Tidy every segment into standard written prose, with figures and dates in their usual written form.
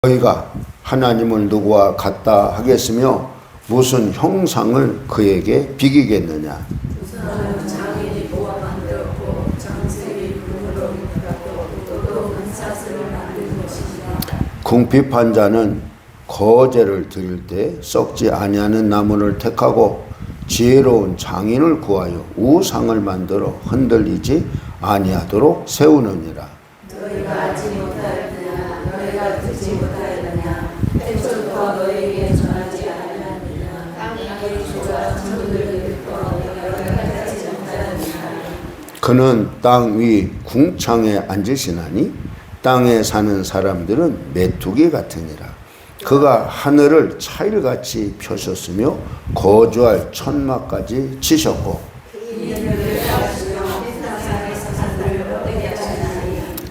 너희가 하나님을 누구와 같다 하겠으며 무슨 형상을 그에게 비기겠느냐. 우선은 장인이 보아 만들었고 장색이 금으로 또 은사슬을 만든 것이니라. 궁핍한 자는 거제를 드릴 때 썩지 아니하는 나무를 택하고 지혜로운 장인을 구하여 우상을 만들어 흔들리지 아니하도록 세우느니라. 너희가 알지 못하였느냐 너희가 듣지 못하였느냐 태초부터 너희에게 전하지 아니하였느냐 땅의 주가 천국을 듣고 너희가 깨닫지 못하였느냐. 그는 땅 위 궁창에 앉으시나니 땅에 사는 사람들은 메뚜기 같으니라. 그가 하늘을 차일같이 펴셨으며 거주할 천막까지 치셨고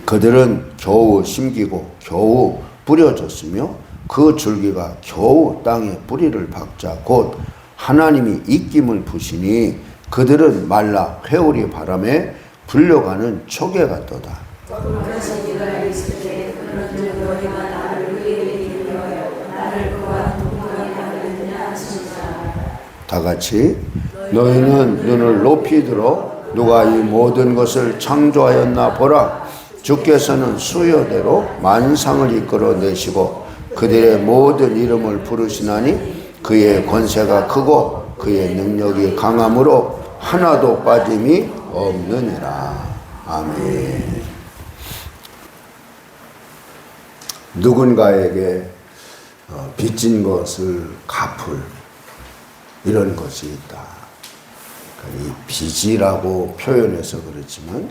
그들은 겨우 심기고 겨우 뿌려졌으며 그 줄기가 겨우 땅에 뿌리를 박자 곧 하나님이 입김을 부시니 그들은 말라 회오리 바람에 불려가는 초계 같도다. 다 같이 너희는 눈을 높이 들어 누가 이 모든 것을 창조하였나 보라. 주께서는 수요대로 만상을 이끌어내시고 그들의 모든 이름을 부르시나니 그의 권세가 크고 그의 능력이 강함으로 하나도 빠짐이 없느니라. 아멘. 누군가에게 빚진 것을 갚을 이런 것이 있다. 이 빚이라고 표현해서 그렇지만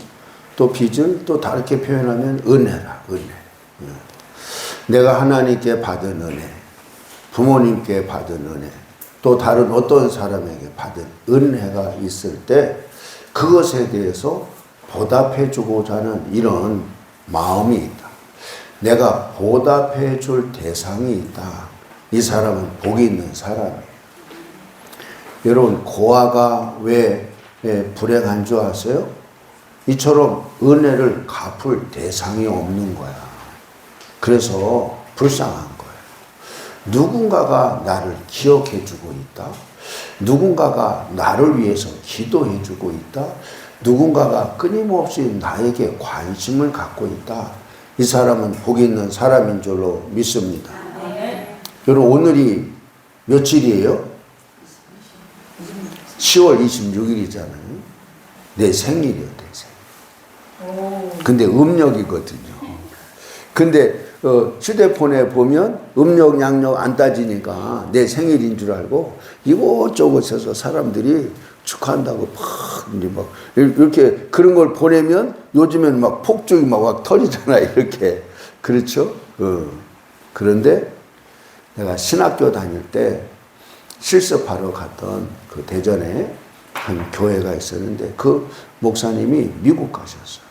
또 빚을 또 다르게 표현하면 은혜라. 은혜. 내가 하나님께 받은 은혜, 부모님께 받은 은혜, 또 다른 어떤 사람에게 받은 은혜가 있을 때 그것에 대해서 보답해주고자 하는 이런 마음이 있다. 내가 보답해줄 대상이 있다. 이 사람은 복이 있는 사람이에요. 여러분, 고아가 왜 불행한 줄 아세요? 이처럼 은혜를 갚을 대상이 없는 거야. 그래서 불쌍한 거예요. 누군가가 나를 기억해주고 있다. 누군가가 나를 위해서 기도해주고 있다. 누군가가 끊임없이 나에게 관심을 갖고 있다. 이 사람은 복이 있는 사람인 줄로 믿습니다. 여러분, 오늘이 며칠이에요? 10월 26일이잖아요. 내 생일이요, 내 생일. 근데 음력이거든요. 근데 휴대폰에 보면 음력, 양력 안 따지니까 내 생일인 줄 알고 이곳저곳에서 사람들이 축하한다고 막 이렇게 그런 걸 보내면 요즘에는 막 폭죽이 막 터지잖아, 이렇게. 그렇죠? 그런데 내가 신학교 다닐 때 실습하러 갔던 그 대전에 한 교회가 있었는데 그 목사님이 미국 가셨어요.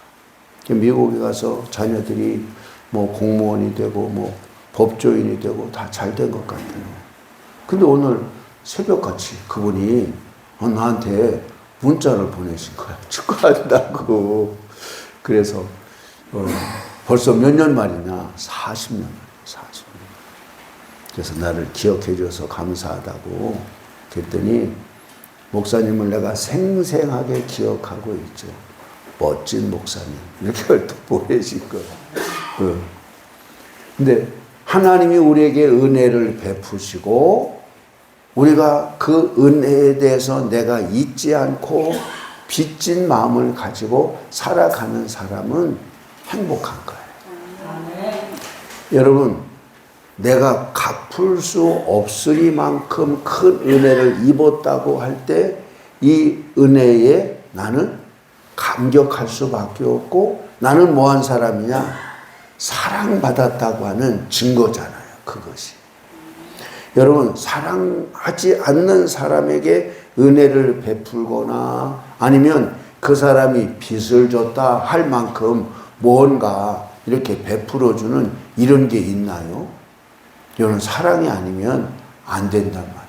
미국에 가서 자녀들이 뭐 공무원이 되고 뭐 법조인이 되고 다 잘 된 것 같아요. 근데 오늘 새벽같이 그분이 나한테 문자를 보내신 거야. 축하한다고. 그래서 벌써 몇 년 만이냐? 40년. 그래서 나를 기억해 줘서 감사하다고 그랬더니 목사님을 내가 생생하게 기억하고 있죠. 멋진 목사님. 이렇게 또 보내신 거예요. 근데 하나님이 우리에게 은혜를 베푸시고 우리가 그 은혜에 대해서 내가 잊지 않고 빚진 마음을 가지고 살아가는 사람은 행복한 거예요. 여러분, 내가 갚을 수 없으리만큼 큰 은혜를 입었다고 할 때 이 은혜에 나는 감격할 수밖에 없고 나는 뭐한 사람이냐? 사랑받았다고 하는 증거잖아요. 그것이. 여러분, 사랑하지 않는 사람에게 은혜를 베풀거나 아니면 그 사람이 빚을 줬다 할 만큼 뭔가 이렇게 베풀어주는 이런 게 있나요? 여러분, 사랑이 아니면 안 된단 말이죠.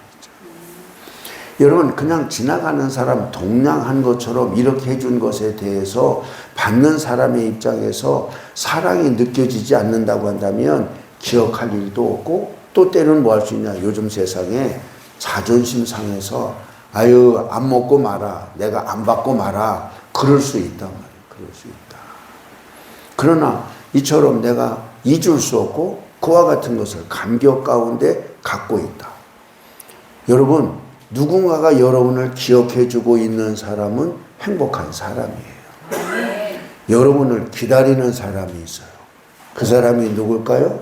여러분, 그냥 지나가는 사람 동냥한 것처럼 이렇게 해준 것에 대해서 받는 사람의 입장에서 사랑이 느껴지지 않는다고 한다면 기억할 일도 없고, 또 때로는 뭐 할 수 있냐. 요즘 세상에 자존심 상해서 아유 안 먹고 말아, 내가 안 받고 말아, 그럴 수 있단 말이에요. 그럴 수 있다. 그러나 이처럼 내가 잊을 수 없고 그와 같은 것을 감격 가운데 갖고 있다. 여러분, 누군가가 여러분을 기억해 주고 있는 사람은 행복한 사람이에요. 여러분을 기다리는 사람이 있어요. 그 사람이 누굴까요?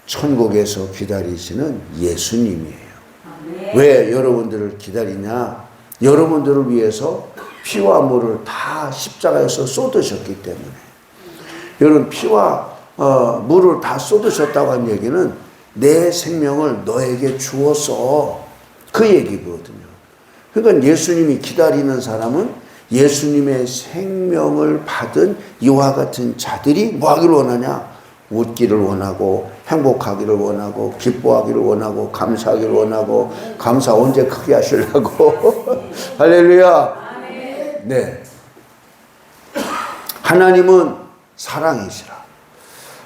천국에서 기다리시는 예수님이에요. 왜 여러분들을 기다리냐? 여러분들을 위해서 피와 물을 다 십자가에서 쏟으셨기 때문에. 여러분, 피와 물을 다 쏟으셨다고 한 얘기는 내 생명을 너에게 주었어, 그 얘기거든요. 그러니까 예수님이 기다리는 사람은 예수님의 생명을 받은 이와 같은 자들이 뭐 하기를 원하냐? 웃기를 원하고, 행복하기를 원하고, 기뻐하기를 원하고, 감사하기를 원하고. 감사 언제 크게 하시려고? 할렐루야. 네. 하나님은 사랑이시라.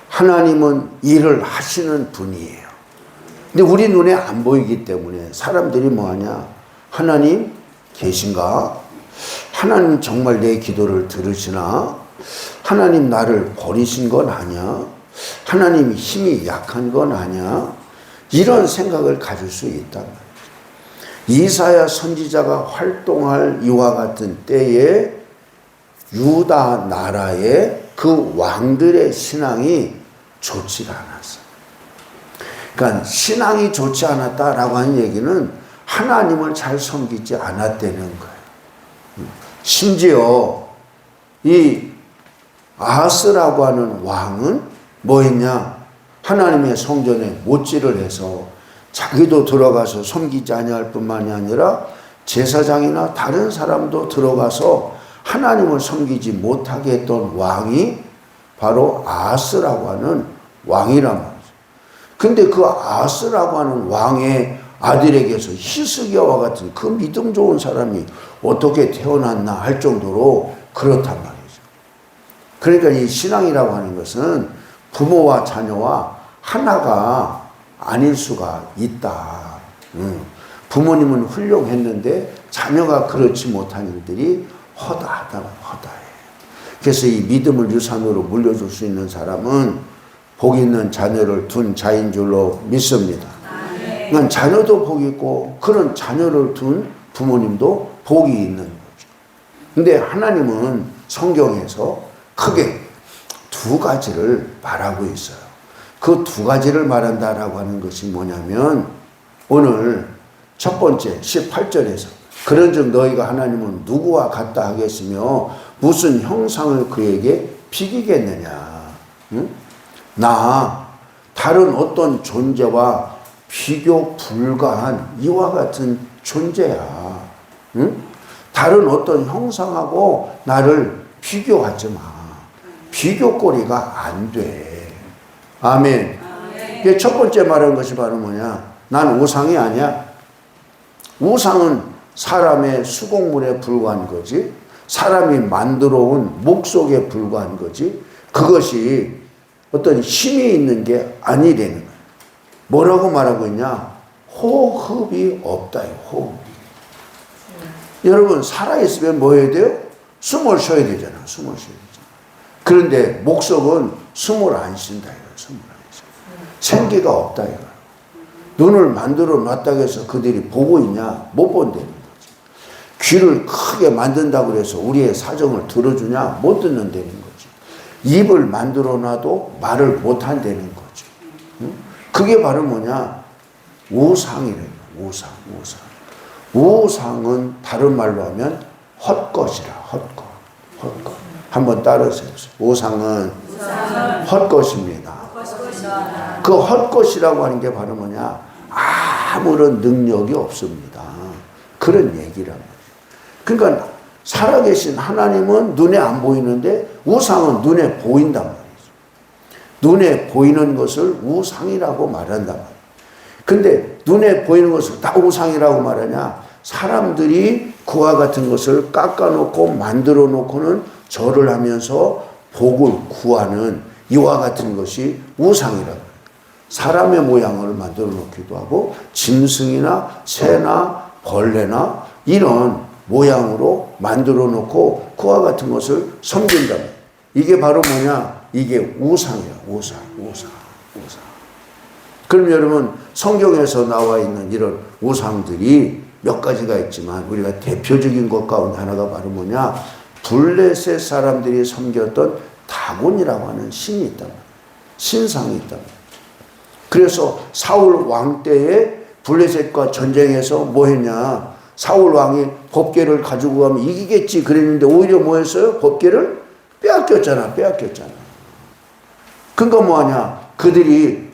하나님은 일을 하시는 분이에요. 근데 우리 눈에 안 보이기 때문에 사람들이 뭐하냐? 하나님 계신가? 하나님 정말 내 기도를 들으시나? 하나님 나를 버리신 건 아니야? 하나님 힘이 약한 건 아니야? 이런 생각을 가질 수 있단 말이에요. 이사야 선지자가 활동할 이와 같은 때에 유다 나라의 그 왕들의 신앙이 좋지가 않았어요. 그러니까 신앙이 좋지 않았다라고 하는 얘기는 하나님을 잘 섬기지 않았다는 거예요. 심지어 이 아하스라고 하는 왕은 뭐 했냐? 하나님의 성전에 못질을 해서 자기도 들어가서 섬기지 아니할 뿐만이 아니라 제사장이나 다른 사람도 들어가서 하나님을 섬기지 못하게 했던 왕이 바로 아하스라고 하는 왕이란 말이죠. 근데 그 아하스라고 하는 왕의 아들에게서 히스기야와 같은 그 믿음 좋은 사람이 어떻게 태어났나 할 정도로 그렇단 말이죠. 그러니까 이 신앙이라고 하는 것은 부모와 자녀와 하나가 아닐 수가 있다. 부모님은 훌륭했는데 자녀가 그렇지 못한 일들이 허다하다, 허다해. 그래서 이 믿음을 유산으로 물려줄 수 있는 사람은 복 있는 자녀를 둔 자인 줄로 믿습니다. 그러니까 자녀도 복이 있고 그런 자녀를 둔 부모님도 복이 있는 거죠. 근데 하나님은 성경에서 크게 두 가지를 말하고 있어요. 그 두 가지를 말한다라고 하는 것이 뭐냐면 오늘 첫 번째 18절에서 그런즉 너희가 하나님은 누구와 같다 하겠으며 무슨 형상을 그에게 비기겠느냐. 응? 나 다른 어떤 존재와 비교 불가한 이와 같은 존재야. 응? 다른 어떤 형상하고 나를 비교하지 마. 비교거리가 안 돼. 아멘. 첫 번째 말한 것이 바로 뭐냐? 난 우상이 아니야. 우상은 사람의 수공물에 불과한 거지. 사람이 만들어 온 목속에 불과한 거지. 그것이 어떤 힘이 있는 게 아니라는 거야. 뭐라고 말하고 있냐? 호흡이 없다. 호흡이. 여러분 살아있으면 뭐 해야 돼요? 숨을 쉬어야 되잖아. 숨을 쉬어야 되잖아. 그런데 목석은 숨을 안 쉰다. 숨을 안 쉬어. 생기가 없다. 눈을 만들어 놨다고 해서 그들이 보고 있냐? 못 본다는 거지. 귀를 크게 만든다고 해서 우리의 사정을 들어주냐? 못 듣는다는 거지. 입을 만들어 놔도 말을 못 한다는 거지. 응? 그게 바로 뭐냐? 우상이래요. 우상. 우상은 다른 말로 하면 헛것이라. 헛것. 한번 따라하세요. 우상은 헛것입니다. 그 헛것이라고 하는 게 바로 뭐냐? 아무런 능력이 없습니다. 그런 얘기란 말이에요. 그러니까 살아계신 하나님은 눈에 안 보이는데 우상은 눈에 보인단 말이죠. 눈에 보이는 것을 우상이라고 말한단 말이에요. 근데 눈에 보이는 것을 다 우상이라고 말하냐? 사람들이 그와 같은 것을 깎아놓고 만들어 놓고는 절을 하면서 복을 구하는 이와 같은 것이 우상이라고. 사람의 모양을 만들어 놓기도 하고 짐승이나 새나 벌레나 이런 모양으로 만들어 놓고 그와 같은 것을 섬긴다. 이게 바로 뭐냐? 이게 우상이야. 우상. 그럼 여러분 성경에서 나와 있는 이런 우상들이 몇 가지가 있지만 우리가 대표적인 것 가운데 하나가 바로 뭐냐? 블레셋 사람들이 섬겼던 다곤이라고 하는 신이 있단 말이야. 신상이 있단 말이야. 그래서 사울 왕 때에 블레셋과 전쟁에서 뭐 했냐? 사울 왕이 법궤를 가지고 가면 이기겠지 그랬는데 오히려 뭐 했어요? 법궤를 빼앗겼잖아. 그러니까 뭐하냐?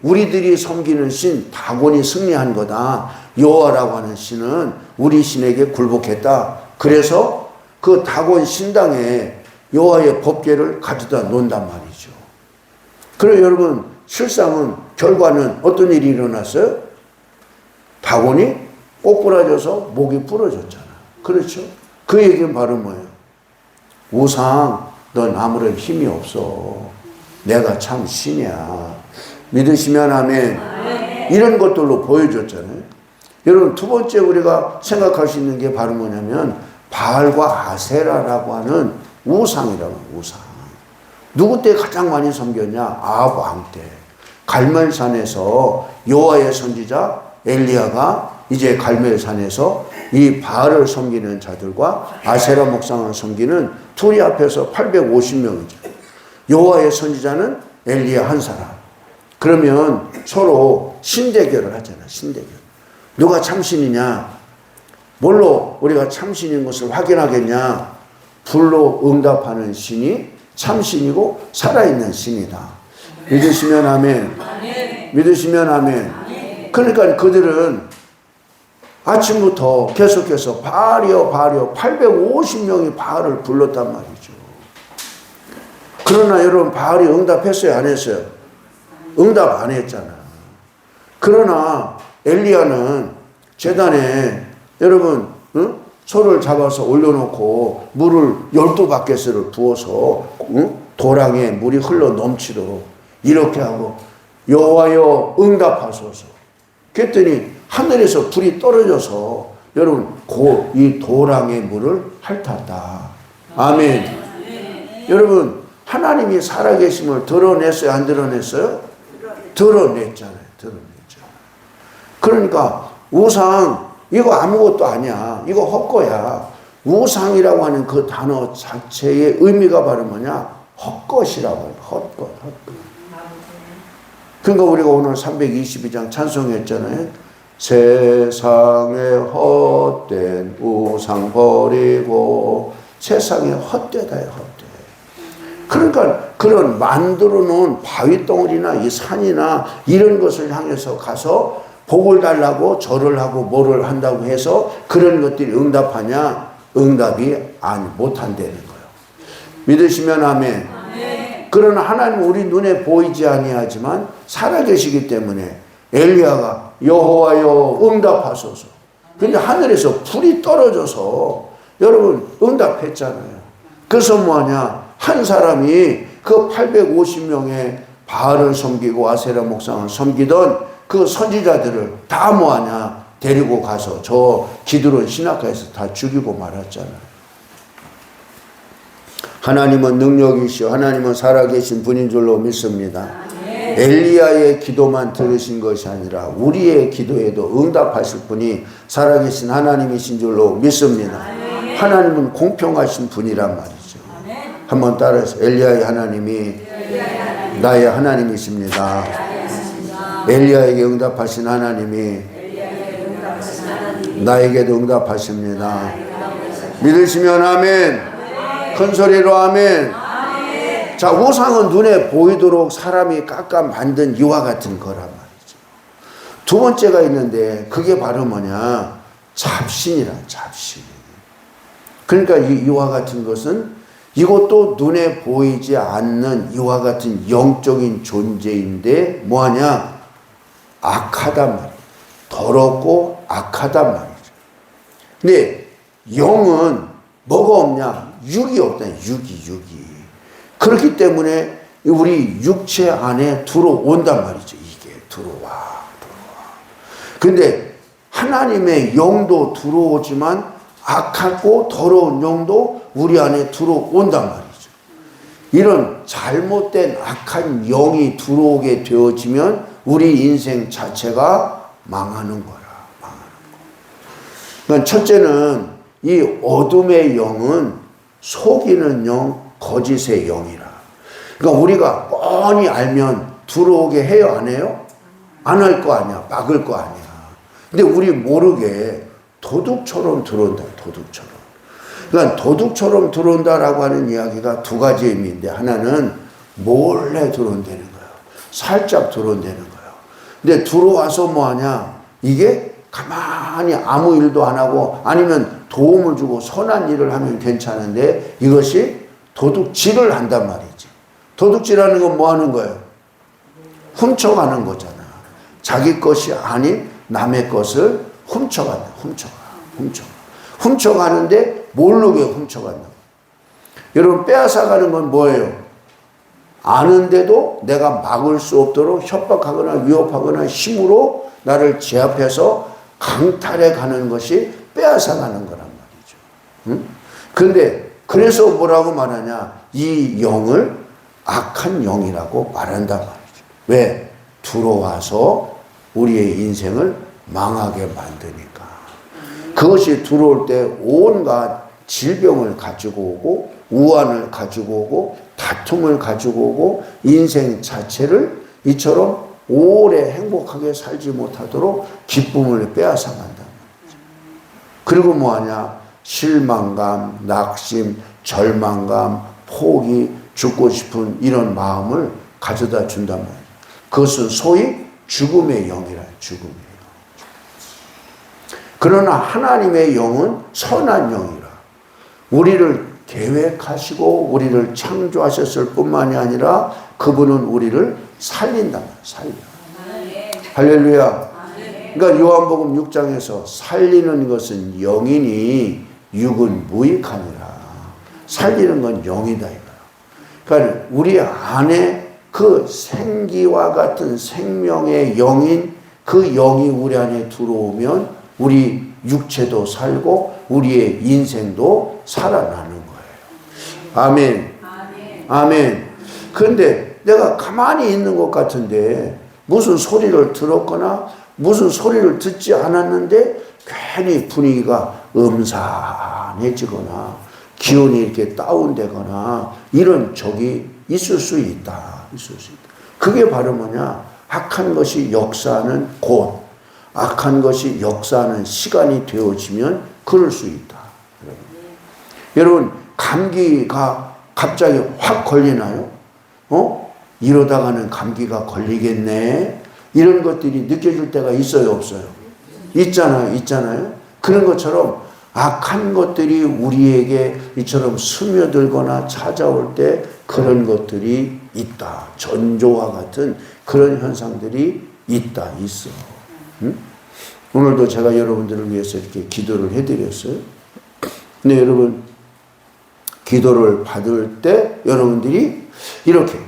우리들이 섬기는 신 다곤이 승리한 거다. 여호와라고 하는 신은 우리 신에게 굴복했다. 그래서 그 다곤 신당에 여호와의 법궤를 가져다 놓는단 말이죠. 그럼 여러분 실상은 결과는 어떤 일이 일어났어요? 다곤이 꼬꾸라져서 목이 부러졌잖아. 그렇죠? 그 얘기는 바로 뭐예요? 우상, 넌 아무런 힘이 없어. 내가 참 신이야. 믿으시면 아멘. 이런 것들로 보여줬잖아요. 여러분 두 번째 우리가 생각할 수 있는 게 바로 뭐냐면 바알과 아세라라고 하는 우상이라고. 우상. 누구 때 가장 많이 섬겼냐? 아합 왕 때. 갈멜산에서 여호와의 선지자 엘리야가 이제 갈멜산에서 이 바알을 섬기는 자들과 아세라 목상을 섬기는 둘이 앞에서 850명이죠. 여호와의 선지자는 엘리야 한 사람. 그러면 서로 신대결을 하잖아. 신대결. 누가 참신이냐? 뭘로 우리가 참신인 것을 확인하겠냐? 불로 응답하는 신이 참신이고 살아있는 신이다. 믿으시면 아멘. 믿으시면 아멘. 그러니까 그들은 아침부터 계속해서 바알이여 850명이 바알을 불렀단 말이죠. 그러나 여러분 바알이 응답했어요? 안 했어요? 응답 안 했잖아. 그러나 엘리야는 제단에 여러분 소를 잡아서 올려놓고 물을 12바켓을 부어서 도랑에 물이 흘러 넘치도록 이렇게 하고 여호와여 응답하소서. 그랬더니 하늘에서 불이 떨어져서 여러분 이 도랑의 물을 핥았다. 아멘. 여러분 하나님이 살아계심을 드러냈어요? 안 드러냈어요? 드러냈잖아요. 그러니까 우상 이거 아무것도 아니야. 이거 헛거야. 우상이라고 하는 그 단어 자체의 의미가 바로 뭐냐? 헛것이라고 해요. 헛것. 그러니까 우리가 오늘 322장 찬송했잖아요. 세상에 헛된 우상 버리고 세상에 헛되다. 헛되. 그러니까 그런 만들어 놓은 바위덩어리나 이 산이나 이런 것을 향해서 가서 복을 달라고 절을 하고 뭐를 한다고 해서 그런 것들이 응답하냐? 응답이 못한다는 거예요. 믿으시면 아멘. 그러나 하나님은 우리 눈에 보이지 아니하지만 살아계시기 때문에 엘리야가 여호와여 응답하소서. 근데 하늘에서 불이 떨어져서 여러분 응답했잖아요. 그래서 뭐하냐? 한 사람이 그 850명의 바알을 섬기고 아세라 목상을 섬기던 그 선지자들을 다 뭐하냐? 데리고 가서 저 기드론 시나카에서 다 죽이고 말았잖아요. 하나님은 능력이시오. 하나님은 살아계신 분인 줄로 믿습니다. 엘리야의 기도만 들으신 것이 아니라 우리의 기도에도 응답하실 분이 살아계신 하나님이신 줄로 믿습니다. 하나님은 공평하신 분이란 말이죠. 한번 따라해서 엘리야의 하나님이 나의 하나님이십니다. 엘리야에게 응답하신 하나님이 나에게도 응답하십니다. 믿으시면 아멘. 큰 소리로 아멘. 자, 우상은 눈에 보이도록 사람이 깎아 만든 이와 같은 거란 말이죠. 두 번째가 있는데 그게 바로 뭐냐? 잡신이란 잡신. 그러니까 이와 같은 것은 이것도 눈에 보이지 않는 이와 같은 영적인 존재인데 뭐하냐? 악하단 말이에요. 더럽고 악하단 말이죠. 근데 영은 뭐가 없냐? 육이 없다. 육이. 그렇기 때문에 우리 육체 안에 들어온단 말이죠. 이게 들어와. 근데 하나님의 영도 들어오지만 악하고 더러운 영도 우리 안에 들어온단 말이죠. 이런 잘못된 악한 영이 들어오게 되어지면 우리 인생 자체가 망하는 거라. 그러니까 첫째는 이 어둠의 영은 속이는 영, 거짓의 영이라. 그러니까 우리가 뻔히 알면 들어오게 해요, 안 해요? 안 할 거 아니야, 막을 거 아니야. 근데 우리 모르게 도둑처럼 들어온다, 도둑처럼. 그러니까 도둑처럼 들어온다라고 하는 이야기가 두 가지 의미인데, 하나는 몰래 들어온다는 거예요. 살짝 들어온다는 거예요. 근데 들어와서 뭐 하냐? 이게 가만히 아무 일도 안 하고 아니면 도움을 주고 선한 일을 하면 괜찮은데 이것이 도둑질을 한단 말이지. 도둑질하는 건 뭐 하는 거예요? 훔쳐가는 거잖아. 자기 것이 아닌 남의 것을 훔쳐간다. 훔쳐가는데 모르게 훔쳐간다. 여러분, 빼앗아가는 건 뭐예요? 아는데도 내가 막을 수 없도록 협박하거나 위협하거나 힘으로 나를 제압해서 강탈해 가는 것이 빼앗아가는 거란 말이죠. 응? 그런데 그래서 뭐라고 말하냐? 이 영을 악한 영이라고 말한단 말이죠. 왜? 들어와서 우리의 인생을 망하게 만드니까. 그것이 들어올 때 온갖 질병을 가지고 오고 우환을 가지고 오고 다툼을 가지고 오고 인생 자체를 이처럼 오래 행복하게 살지 못하도록 기쁨을 빼앗아 간단 말이죠. 그리고 뭐하냐? 실망감, 낙심, 절망감, 포기, 죽고 싶은 이런 마음을 가져다 준단 말이에요. 그것은 소위 죽음의 영이라. 죽음의 영. 그러나 하나님의 영은 선한 영이라. 우리를 계획하시고 우리를 창조하셨을 뿐만이 아니라 그분은 우리를 살린다. 살려. 할렐루야. 그러니까 요한복음 6장에서 살리는 것은 영이니 육은 무익하니라. 살리는 건 영이다 이거야. 그러니까 우리 안에 그 생기와 같은 생명의 영인 그 영이 우리 안에 들어오면 우리 육체도 살고 우리의 인생도 살아나는 거예요. 아멘. 아멘. 그런데 내가 가만히 있는 것 같은데 무슨 소리를 들었거나 무슨 소리를 듣지 않았는데 괜히 분위기가 음산해지거나 기온이 이렇게 다운되거나 이런 적이 있을 수 있다. 그게 바로 뭐냐? 악한 것이 역사하는 곳, 악한 것이 역사하는 시간이 되어지면 그럴 수 있다. 여러분, 감기가 갑자기 확 걸리나요? 이러다가는 감기가 걸리겠네. 이런 것들이 느껴질 때가 있어요, 없어요? 있잖아요. 그런 것처럼 악한 것들이 우리에게 이처럼 스며들거나 찾아올 때 그런 것들이 있다. 전조와 같은 그런 현상들이 있어. 응? 오늘도 제가 여러분들을 위해서 이렇게 기도를 해드렸어요. 근데 여러분, 기도를 받을 때 여러분들이 이렇게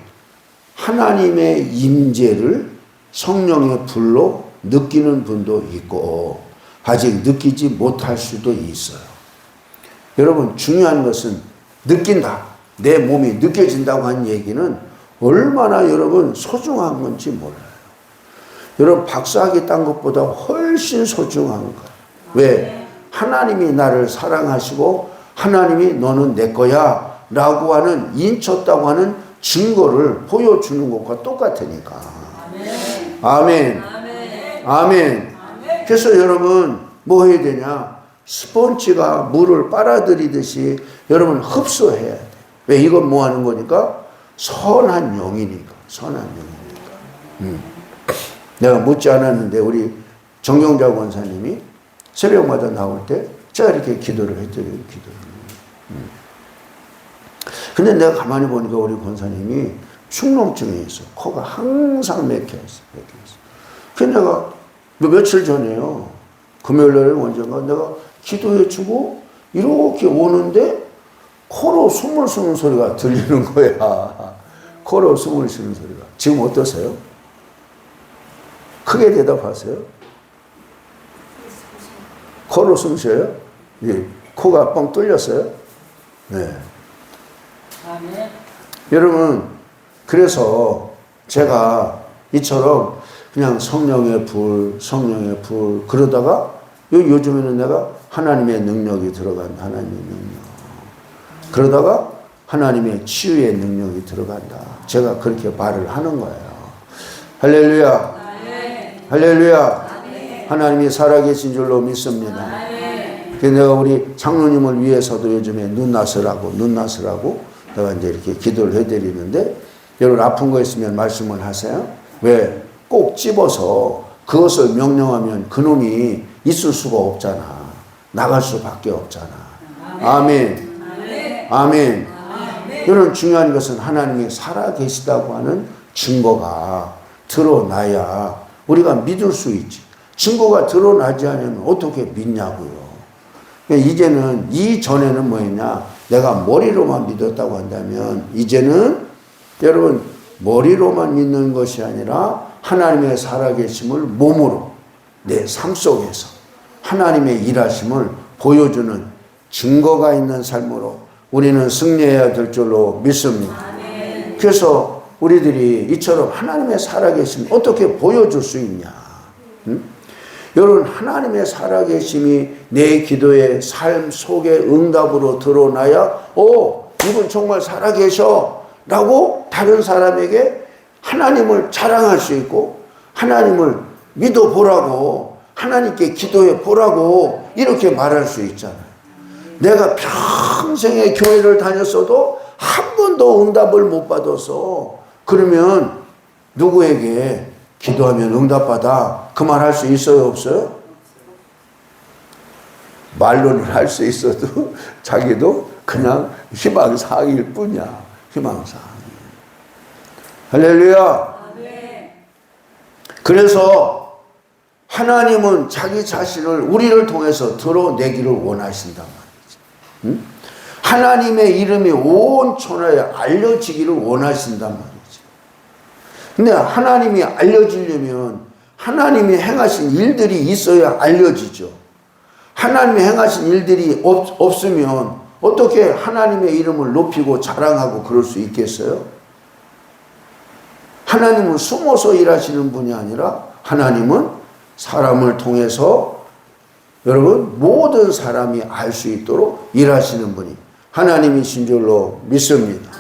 하나님의 임재를 성령의 불로 느끼는 분도 있고 아직 느끼지 못할 수도 있어요. 여러분, 중요한 것은 느낀다. 내 몸이 느껴진다고 하는 얘기는 얼마나 여러분 소중한 건지 몰라요. 여러분, 박사학위 딴 것보다 훨씬 소중한 거예요. 왜? 하나님이 나를 사랑하시고 하나님이 너는 내 거야 라고 하는 인쳤다고 하는 증거를 보여주는 것과 똑같으니까. 아멘. 아멘. 그래서 여러분 뭐 해야 되냐? 스펀지가 물을 빨아들이듯이 여러분 흡수해야 돼. 왜? 이건 뭐 하는 거니까? 선한 영이니까. 내가 묻지 않았는데 우리 정경자 권사님이 새벽마다 나올 때 제가 이렇게 기도를 해드려요. 근데 내가 가만히 보니까 우리 권사님이 축농증이 있어. 코가 항상 막혀있어. 그래서 내가 며칠 전에요. 금요일날에 언젠가 내가 기도해주고 이렇게 오는데 코로 숨을 쉬는 소리가 들리는 거야. 코로 숨을 쉬는 소리가. 지금 어떠세요? 크게 대답하세요. 코로 숨 쉬어요? 예. 코가 뻥 뚫렸어요? 네. 아멘. 여러분, 그래서 제가 이처럼 그냥 성령의 불 그러다가 요즘에는 내가 하나님의 능력이 들어간다. 하나님의 능력. 그러다가 하나님의 치유의 능력이 들어간다. 제가 그렇게 말을 하는 거예요. 할렐루야. 아멘. 할렐루야. 아멘. 하나님이 살아계신 줄로 믿습니다. 아멘. 그래서 내가 우리 장로님을 위해서도 요즘에 눈 나서라고 내가 이제 이렇게 기도를 해드리는데, 여러분 아픈 거 있으면 말씀을 하세요. 왜? 꼭 집어서 그것을 명령하면 그놈이 있을 수가 없잖아. 나갈 수밖에 없잖아. 아멘. 아멘. 아멘. 여러분 중요한 것은 하나님이 살아계시다고 하는 증거가 드러나야 우리가 믿을 수 있지. 증거가 드러나지 않으면 어떻게 믿냐고요. 이제는 이전에는 뭐였냐, 내가 머리로만 믿었다고 한다면 이제는 여러분 머리로만 믿는 것이 아니라 하나님의 살아계심을 몸으로 내 삶 속에서 하나님의 일하심을 보여주는 증거가 있는 삶으로 우리는 승리해야 될 줄로 믿습니다. 아멘. 그래서 우리들이 이처럼 하나님의 살아계심 어떻게 보여줄 수 있냐. 여러분 하나님의 살아계심이 내 기도의 삶 속에 응답으로 드러나야 이분 정말 살아계셔 라고 다른 사람에게 하나님을 자랑할 수 있고, 하나님을 믿어보라고, 하나님께 기도해 보라고 이렇게 말할 수 있잖아요. 내가 평생에 교회를 다녔어도 한 번도 응답을 못 받아서, 그러면 누구에게 기도하면 응답받아 그 말 할 수 있어요, 없어요? 말로는 할 수 있어도 자기도 그냥 희망사항일 뿐이야. 희망사항. 할렐루야. 아멘. 그래서 하나님은 자기 자신을 우리를 통해서 드러내기를 원하신단 말이지. 하나님의 이름이 온 천하에 알려지기를 원하신단 말이지. 근데 하나님이 알려지려면 하나님이 행하신 일들이 있어야 알려지죠. 하나님이 행하신 일들이 없으면 어떻게 하나님의 이름을 높이고 자랑하고 그럴 수 있겠어요? 하나님은 숨어서 일하시는 분이 아니라 하나님은 사람을 통해서 여러분 모든 사람이 알 수 있도록 일하시는 분이 하나님이신 줄로 믿습니다.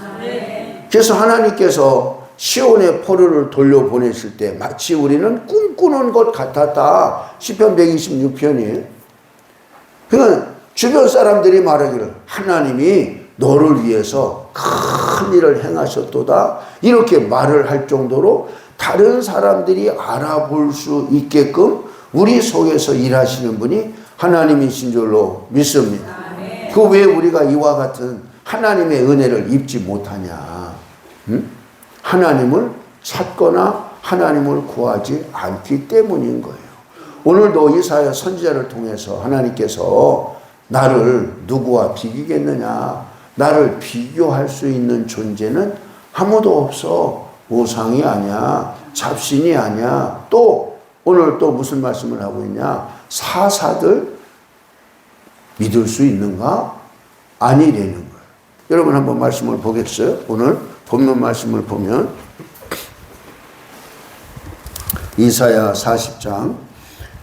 그래서 하나님께서 시온의 포로를 돌려보내실 때 마치 우리는 꿈꾸는 것 같았다. 시편 126편이에요. 그러니까 주변 사람들이 말하기를 하나님이 너를 위해서 큰 일을 행하셨도다 이렇게 말을 할 정도로 다른 사람들이 알아볼 수 있게끔 우리 속에서 일하시는 분이 하나님이신 줄로 믿습니다. 그 왜 우리가 이와 같은 하나님의 은혜를 입지 못하냐? 하나님을 찾거나 하나님을 구하지 않기 때문인 거예요. 오늘도 이사야 선지자를 통해서 하나님께서 나를 누구와 비기겠느냐? 나를 비교할 수 있는 존재는 아무도 없어. 우상이 아니야. 잡신이 아니야. 또 오늘 또 무슨 말씀을 하고 있냐? 사사들 믿을 수 있는가? 아니라는 거예요. 여러분 한번 말씀을 보겠어요? 오늘 본문 말씀을 보면 이사야 40장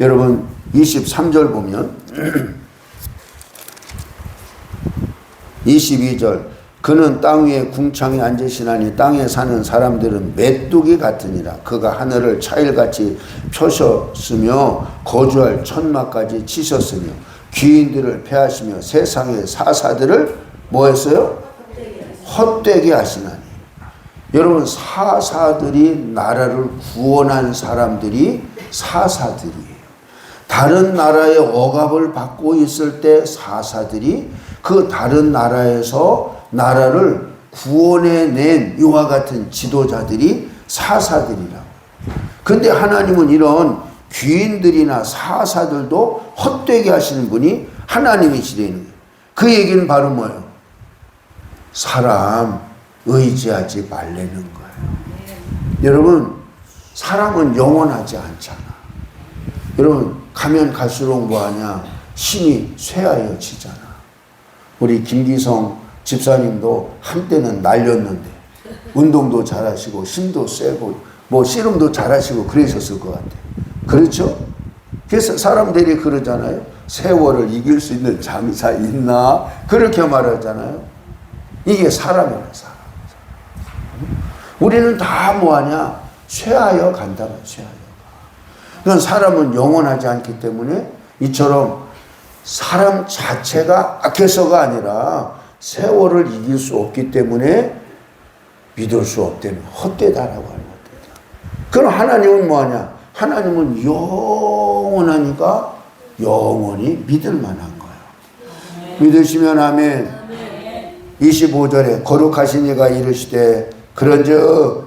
여러분 23절 보면 22절 그는 땅 위에 궁창에 앉으시나니 땅에 사는 사람들은 메뚜기 같으니라. 그가 하늘을 차일같이 펴셨으며 거주할 천막까지 치셨으며 귀인들을 패하시며 세상의 사사들을 뭐 했어요? 헛되게 하시나니. 여러분 사사들이 나라를 구원한 사람들이 사사들이에요. 다른 나라의 억압을 받고 있을 때 사사들이 그 다른 나라에서 나라를 구원해낸 이와 같은 지도자들이 사사들이라고. 근데 하나님은 이런 귀인들이나 사사들도 헛되게 하시는 분이 하나님이시라는 거예요. 그 얘기는 바로 뭐예요? 사람 의지하지 말라는 거예요. 여러분 사람은 영원하지 않잖아. 여러분, 가면 갈수록 뭐하냐? 힘이 쇠하여지잖아. 우리 김기성 집사님도 한때는 날렸는데 운동도 잘하시고 힘도 세고 뭐 씨름도 잘하시고 그러셨을 것 같아요. 그렇죠? 그래서 사람들이 그러잖아요. 세월을 이길 수 있는 장사 있나? 그렇게 말하잖아요. 이게 사람이야, 사람. 우리는 다 뭐하냐? 쇠하여 간다고, 쇠하여. 그건 사람은 영원하지 않기 때문에 이처럼 사람 자체가 악해서가 아니라 세월을 이길 수 없기 때문에 믿을 수 없다는 헛되다라고 하는 헛되다. 그럼 하나님은 뭐하냐? 하나님은 영원하니까 영원히 믿을 만한 거예요. 믿으시면 아멘. 25절에 거룩하신 이가 이르시되 그런즉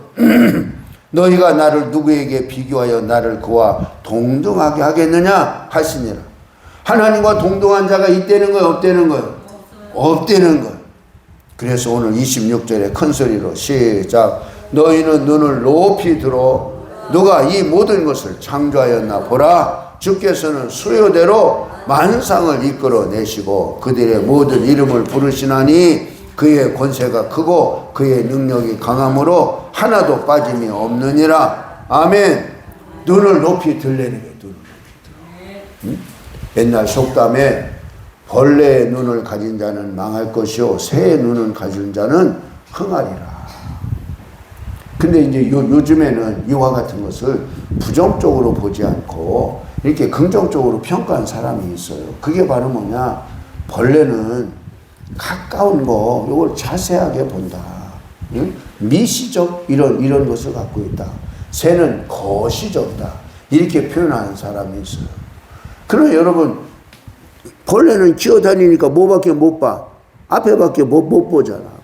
너희가 나를 누구에게 비교하여 나를 그와 동등하게 하겠느냐 하시니라. 하나님과 동등한 자가 있다는 거예요, 없다는 거예요? 없다는 거예요. 그래서 오늘 26절에 큰 소리로 시작. 너희는 눈을 높이 들어 누가 이 모든 것을 창조하였나 보라. 주께서는 수요대로 만상을 이끌어내시고 그들의 모든 이름을 부르시나니 그의 권세가 크고 그의 능력이 강함으로 하나도 빠짐이 없느니라. 아멘. 눈을 높이 들려는 거예요. 눈을 높이 들어. 응? 옛날 속담에 벌레의 눈을 가진 자는 망할 것이요 새의 눈을 가진 자는 흥하리라. 근데 이제 요즘에는 이와 같은 것을 부정적으로 보지 않고 이렇게 긍정적으로 평가한 사람이 있어요. 그게 바로 뭐냐? 벌레는 가까운 거, 이걸 자세하게 본다. 응? 미시적 이런 것을 갖고 있다. 새는 거시적이다. 이렇게 표현하는 사람이 있어요. 그러나 여러분, 벌레는 기어다니니까 뭐밖에 못 봐. 앞에밖에 못 보잖아.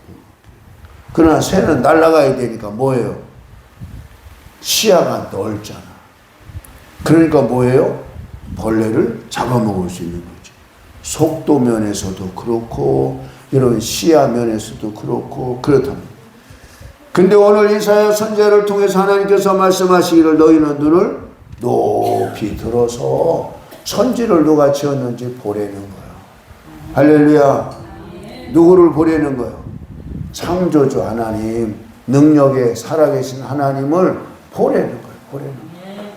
그러나 새는 날아가야 되니까 뭐예요? 시야가 넓잖아. 그러니까 뭐예요? 벌레를 잡아먹을 수 있는 거죠. 속도 면에서도 그렇고 이런 시야 면에서도 그렇고 그렇답니다. 근데 오늘 이사야 선지자를 통해서 하나님께서 말씀하시기를 너희는 눈을 높이 들어서 천지를 누가 지었는지 보라는 거예요. 할렐루야. 누구를 보라는 거예요? 창조주 하나님, 능력에 살아계신 하나님을 보라는 거예요. 보라는 거예요.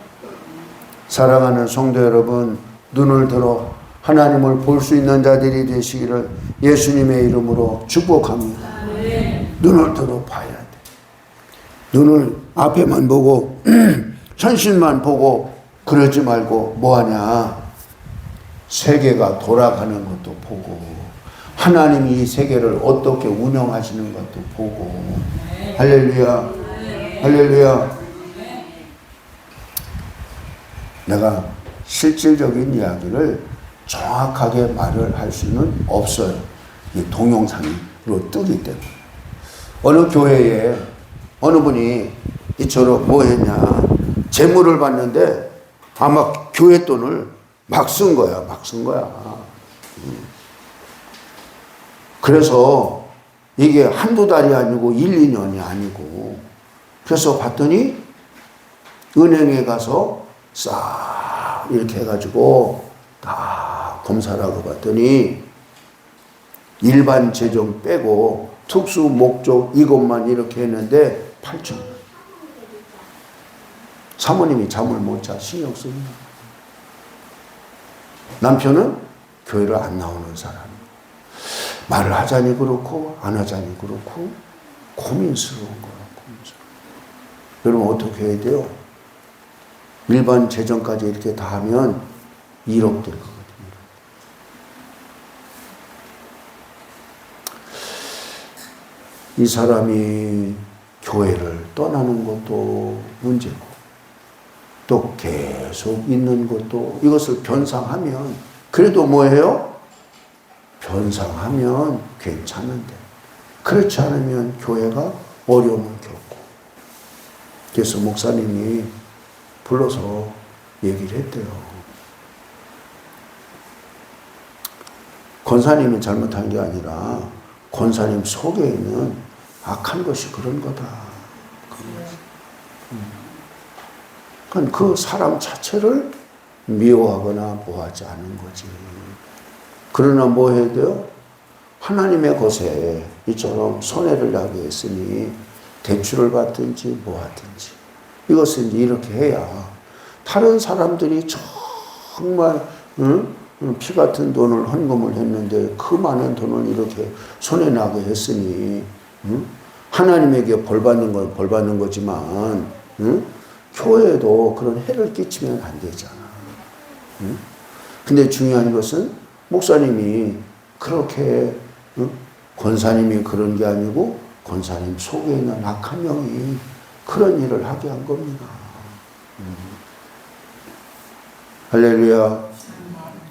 사랑하는 성도 여러분, 눈을 들어 하나님을 볼 수 있는 자들이 되시기를 예수님의 이름으로 축복합니다. 눈을 들어 봐야 돼. 눈을 앞에만 보고 현실만 보고 그러지 말고 뭐하냐? 세계가 돌아가는 것도 보고 하나님이 이 세계를 어떻게 운영하시는 것도 보고. 할렐루야. 할렐루야. 내가 실질적인 이야기를 정확하게 말을 할 수는 없어요. 이 동영상으로 뜨기 때문에. 어느 교회에 어느 분이 이처럼 뭐 했냐. 재물을 받는데 아마 교회 돈을 막 쓴 거야. 막 쓴 거야. 그래서 이게 한두 달이 아니고 1, 2년이 아니고 그래서 봤더니 은행에 가서 싹 이렇게 해가지고 다 검사를 하고 봤더니 일반 재정 빼고 특수 목적 이것만 이렇게 했는데 8천. 사모님이 잠을 못 자 신경 씁니다. 남편은 교회를 안 나오는 사람. 말을 하자니 그렇고 안 하자니 그렇고 고민스러운 거야. 고민스러워. 여러분 어떻게 해야 돼요? 일반 재정까지 이렇게 다 하면 1억 될 거거든요. 이 사람이 교회를 떠나는 것도 문제고 또 계속 있는 것도 이것을 변상하면 그래도 뭐예요? 변상하면 괜찮은데 그렇지 않으면 교회가 어려움을 겪고 그래서 목사님이 불러서 얘기를 했대요. 권사님이 잘못한 게 아니라 권사님 속에 있는 악한 것이 그런 거다. 그러니까 그 사람 자체를 미워하거나 뭐하지 않은 거지. 그러나 뭐 해야 돼요? 하나님의 것에 이처럼 손해를 나게 했으니 대출을 받든지 뭐 하든지 이것을 이제 이렇게 해야 다른 사람들이 정말 피 같은 돈을 헌금을 했는데 그 많은 돈을 이렇게 손해나게 했으니 하나님에게 벌 받는 건 벌 받는 거지만 교회에도 그런 해를 끼치면 안 되잖아. 근데 중요한 것은 목사님이 그렇게 권사님이 그런 게 아니고 권사님 속에 있는 악한 영이 그런 일을 하게 한 겁니다. 할렐루야.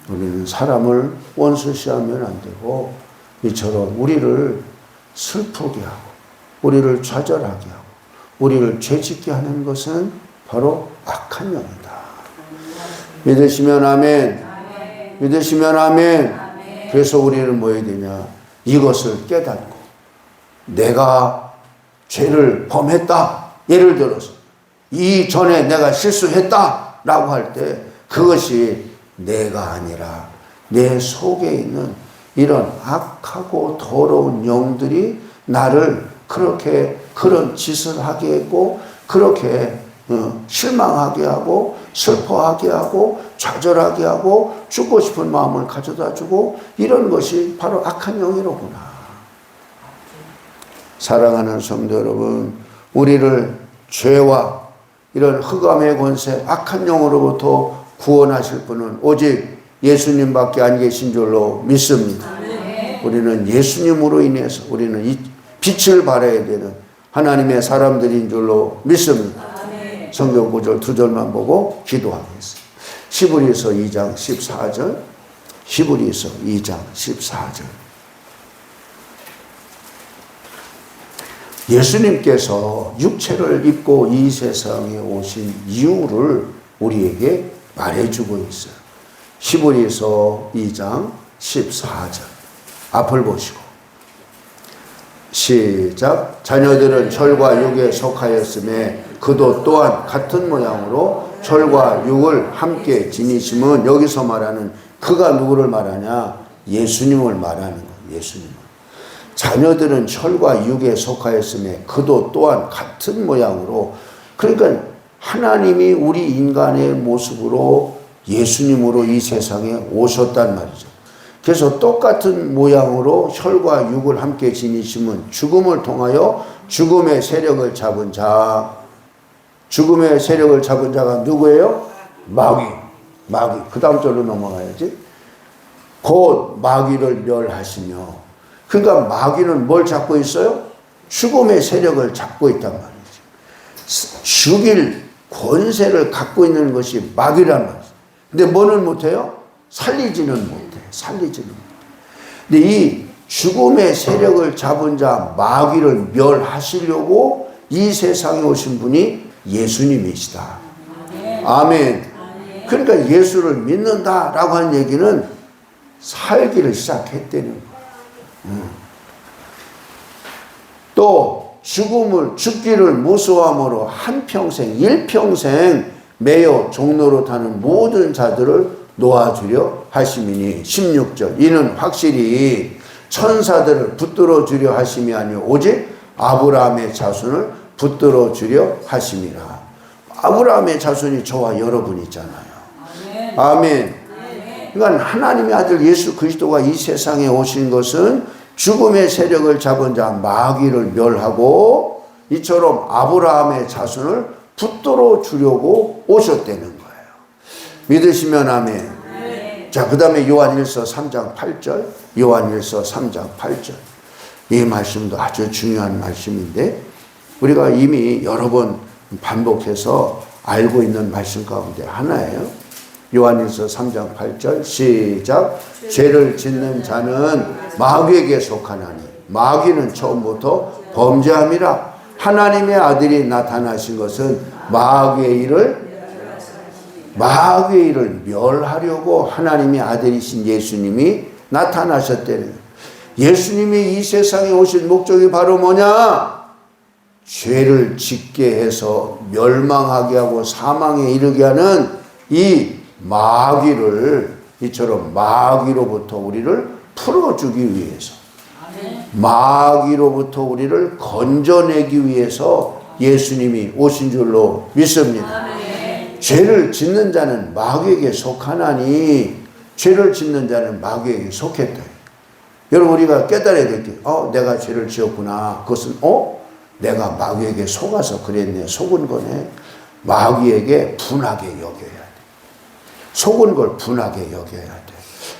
우리는 사람을 원수시하면 안 되고 이처럼 우리를 슬프게 하고 우리를 좌절하게 하고 우리를 죄짓게 하는 것은 바로 악한 영이다. 믿으시면 아멘. 믿으시면 아멘. 그래서 우리는 뭐 해야 되냐? 이것을 깨닫고 내가 죄를 범했다. 예를 들어서 이전에 내가 실수했다 라고 할 때 그것이 내가 아니라 내 속에 있는 이런 악하고 더러운 영들이 나를 그렇게 그런 짓을 하게 했고 그렇게 실망하게 하고 슬퍼하게 하고 좌절하게 하고 죽고 싶은 마음을 가져다 주고 이런 것이 바로 악한 영이로구나. 사랑하는 성도 여러분, 우리를 죄와 이런 흑암의 권세 악한 영으로부터 구원하실 분은 오직 예수님밖에 안 계신 줄로 믿습니다. 우리는 예수님으로 인해서 우리는 이 빛을 발해야 되는 하나님의 사람들인 줄로 믿습니다. 성경 구절 2절만 보고 기도하겠습니다. 히브리서 2장 14절, 히브리서 2장 14절. 예수님께서 육체를 입고 이 세상에 오신 이유를 우리에게 말해주고 있어요. 히브리서 2장 14절. 앞을 보시고 시작. 자녀들은 철과 육에 속하였음에 그도 또한 같은 모양으로 철과 육을 함께 지니심은 여기서 말하는 그가 누구를 말하냐? 예수님을 말하는 거예요. 예수님을. 자녀들은 철과 육에 속하였음에 그도 또한 같은 모양으로, 그러니까 하나님이 우리 인간의 모습으로 예수님으로 이 세상에 오셨단 말이죠. 그래서 똑같은 모양으로 혈과 육을 함께 지니심은 죽음을 통하여 죽음의 세력을 잡은 자. 죽음의 세력을 잡은 자가 누구예요? 마귀. 그 다음 절로 넘어가야지. 곧 마귀를 멸하시며. 그러니까 마귀는 뭘 잡고 있어요? 죽음의 세력을 잡고 있단 말이죠. 죽일 권세를 갖고 있는 것이 마귀란 말이죠. 근데 뭐는 못해요? 살리지는 못해. 근데 이 죽음의 세력을 잡은 자 마귀를 멸하시려고 이 세상에 오신 분이 예수님이시다. 아멘. 그러니까 예수를 믿는다라고 한 얘기는 살기를 시작했다는 거예요. 또 죽기를 무서워함으로 한평생 일평생 매여 종로로 타는 모든 자들을 놓아주려 하심이니 16절. 이는 확실히 천사들을 붙들어 주려 하심이 아니오 오직 아브라함의 자손을 붙들어 주려 하심이라. 아브라함의 자손이 저와 여러분 있잖아요. 아멘. 그러니까 하나님의 아들 예수 그리스도가 이 세상에 오신 것은 죽음의 세력을 잡은 자 마귀를 멸하고 이처럼 아브라함의 자손을 붙들어 주려고 오셨다는 거예요. 믿으시면 아멘. 자, 그 다음에 요한일서 3장 8절. 요한일서 3장 8절. 이 말씀도 아주 중요한 말씀인데 우리가 이미 여러 번 반복해서 알고 있는 말씀 가운데 하나예요. 요한일서 3장 8절 시작. 죄를 짓는 자는 마귀에게 속하나니 마귀는 처음부터 범죄함이라. 하나님의 아들이 나타나신 것은 마귀의 일을 멸하려고 하나님의 아들이신 예수님이 나타나셨다는 거예요. 예수님이 이 세상에 오신 목적이 바로 뭐냐? 죄를 짓게 해서 멸망하게 하고 사망에 이르게 하는 이 마귀를 이처럼 마귀로부터 우리를 풀어주기 위해서 아멘. 마귀로부터 우리를 건져내기 위해서 예수님이 오신 줄로 믿습니다. 아멘. 죄를 짓는 자는 마귀에게 속하나니 죄를 짓는 자는 마귀에게 속했다. 여러분 우리가 깨달아야 될 게 내가 죄를 지었구나. 그것은 내가 마귀에게 속아서 그랬네. 속은 거네. 마귀에게 분하게 여겨야 돼. 속은 걸 분하게 여겨야 돼.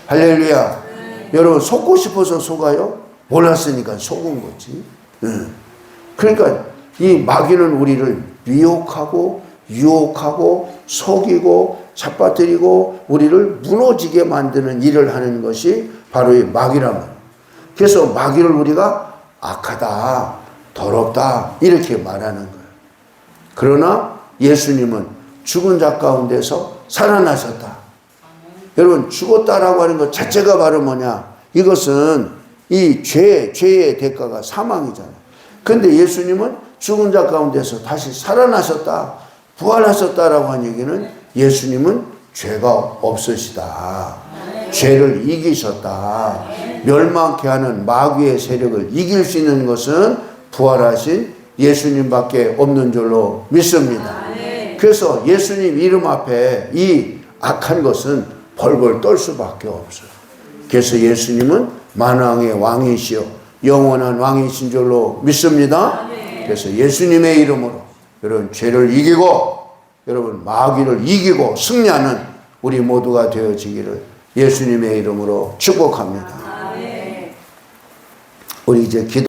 할렐루야. 여러분 속고 싶어서 속아요? 몰랐으니까 속은 거지. 그러니까 이 마귀는 우리를 미혹하고 유혹하고 속이고 잡아뜨리고 우리를 무너지게 만드는 일을 하는 것이 바로 이 마귀라면. 그래서 마귀를 우리가 악하다, 더럽다 이렇게 말하는 거예요. 그러나 예수님은 죽은 자 가운데서 살아나셨다. 여러분 죽었다라고 하는 것 자체가 바로 뭐냐? 이것은 이 죄의 대가가 사망이잖아요. 그런데 예수님은 죽은 자 가운데서 다시 살아나셨다, 부활하셨다라고 하는 얘기는 예수님은 죄가 없으시다. 죄를 이기셨다. 멸망케 하는 마귀의 세력을 이길 수 있는 것은 부활하신 예수님밖에 없는 줄로 믿습니다. 그래서 예수님 이름 앞에 이 악한 것은 벌벌 떨 수밖에 없어요. 그래서 예수님은 만왕의 왕이시여 영원한 왕이신 줄로 믿습니다. 그래서 예수님의 이름으로 여러분 죄를 이기고 여러분 마귀를 이기고 승리하는 우리 모두가 되어지기를 예수님의 이름으로 축복합니다. 우리 이제 기도